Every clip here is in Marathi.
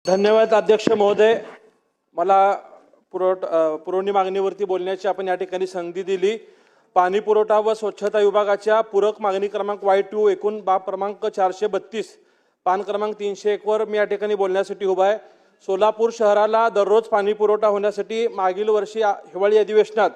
धन्यवाद अध्यक्ष महोदय, मला पुरवणी मागणीवरती बोलण्याची आपण या ठिकाणी संधी दिली। पाणी पुरवठा व स्वच्छता विभागाच्या पूरक मागणी क्रमांक Y2 एकूण बाब क्रमांक 432 पान क्रमांक 301 वर मी या ठिकाणी बोलण्यासाठी उभा आहे। सोलापूर शहराला दररोज पाणी पुरवठा होण्यासाठी मागील वर्षी हिवाळी अधिवेशनात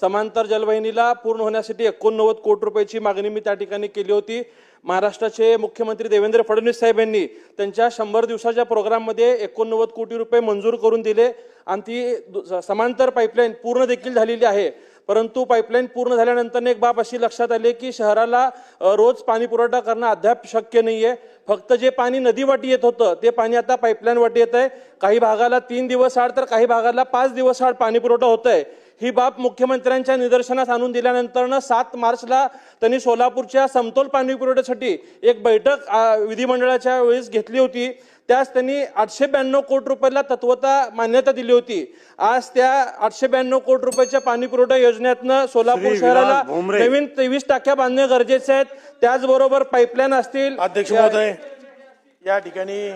समांतर जलवाहिनीला पूर्ण होण्यासाठी 89 कोटी रुपयाची मागणी मी त्या ठिकाणी केली होती। महाराष्ट्राचे मुख्यमंत्री देवेंद्र फडणवीस साहेब यांनी त्यांच्या 100 दिवसाच्या प्रोग्राममध्ये 89 कोटी रुपये मंजूर करून दिले आणि ती समांतर पाईपलाईन पूर्ण देखील झालेली आहे। परंतु पाईपलाईन पूर्ण झाल्यानंतर एक बाब अशी लक्षात आली की शहराला रोज पाणी पुरवठा करणं अद्याप शक्य नाहीये। फक्त जे पाणी नदीवाटी येत होतं ते पाणी आता पाईपलाईन वाटी येत आहे। काही भागाला 3 दिवस आड तर काही भागाला 5 दिवस आड पाणी पुरवठा होतोय। ही बाब मुख्यमंत्र्यांच्या निदर्शनास आणून दिल्यानंतर 7 मार्चला त्यांनी सोलापूरच्या समतोल पाणी पुरवठ्यासाठी एक बैठक विधिमंडळाच्या वेळेस घेतली होती। त्यास त्यांनी 892 कोटी रुपयाला तत्वता मान्यता दिली होती। आज त्या 892 कोटी रुपयाच्या पाणी पुरवठा योजनेतनं सोलापूर शहराला नवीन 23 टाक्या बांधणे गरजेचे आहेत। त्याचबरोबर पाईपलाईन असतील। अध्यक्ष महोदय, या ठिकाणी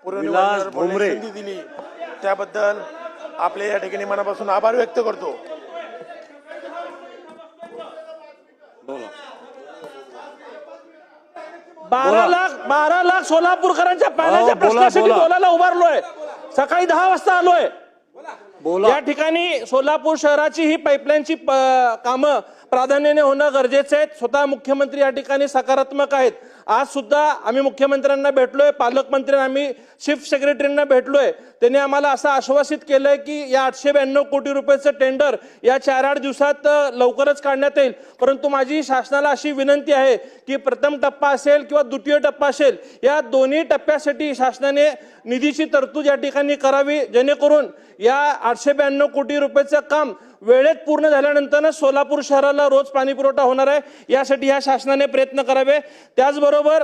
पुरवणी संधी दिली त्याबद्दल आपले या ठिकाणी मनापासून आभार व्यक्त करतो। 12 लाख सोलापूरकरांच्या पाण्याच्या प्रश्नासाठी बोलायला उभारलोय। सकाळी 10 वाजता आलोय। या ठिकाणी सोलापूर शहराची ही पाईपलाईनची कामं प्राधान्याने होणं गरजेचं आहे। स्वतः मुख्यमंत्री या ठिकाणी सकारात्मक आहेत। आज सुद्धा आम्ही मुख्यमंत्र्यांना भेटलोय, पालकमंत्र्यांना, आम्ही चीफ सेक्रेटरींना भेटलोय। त्यांनी आम्हाला असं आश्वासित केलंय की या 892 कोटी रुपयाचं टेंडर या 4-8 दिवसात लवकरच काढण्यात येईल। परंतु माझी शासनाला अशी विनंती आहे की प्रथम टप्पा असेल किंवा द्वितीय टप्पा असेल, या दोन्ही टप्प्यासाठी शासनाने निधीची तरतूद या ठिकाणी करावी, जेणेकरून या 892 कोटी रुपयाचं काम वेळेत पूर्ण झाल्यानंतर सोलापूर शहराला रोज पाणी पुरवठा होणार आहे। यासाठी या शासनाने प्रयत्न करावे। त्याचबरोबर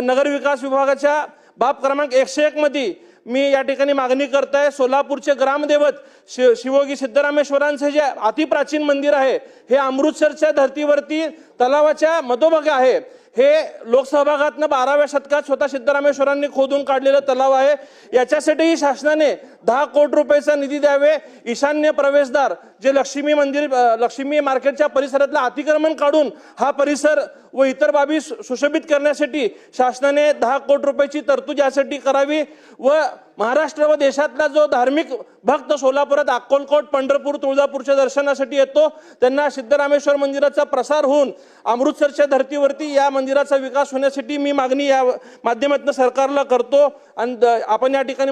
नगर विकास विभागाच्या बाब क्रमांक 101 मध्ये मी या ठिकाणी मागणी करताय। सोलापूरचे ग्रामदेवत शिवोगी सिद्धरामेश्वरांचे जे अतिप्राचीन मंदिर आहे, हे अमृतसरच्या धर्तीवरती तलावाच्या मधोभागी आहे। हे लोकसहभागातनं 12व्या शतकात स्वतः सिद्धरामेश्वरांनी खोदून काढलेलं तलाव आहे। याच्यासाठीही शासनाने 10 कोटी रुपयाचा निधी द्यावे। ईशान्य प्रवेशद्वार जे लक्ष्मी मार्केटच्या परिसरातलं अतिक्रमण काढून हा परिसर व इतर बाबी सुशोभित करण्यासाठी शासनाने 10 कोटी रुपयाची तरतूद यासाठी करावी। व महाराष्ट्र व देशातला जो धार्मिक भक्त सोलापुरात अक्कलकोट, पंढरपूर, तुळजापूरच्या दर्शनासाठी येतो, त्यांना सिद्धरामेश्वर मंदिराचा प्रसार होऊन अमृतसरच्या धर्तीवरती या मंदिराचा विकास होण्यासाठी मी मागणी या माध्यमातून सरकारला करतो। आणि आपण या ठिकाणी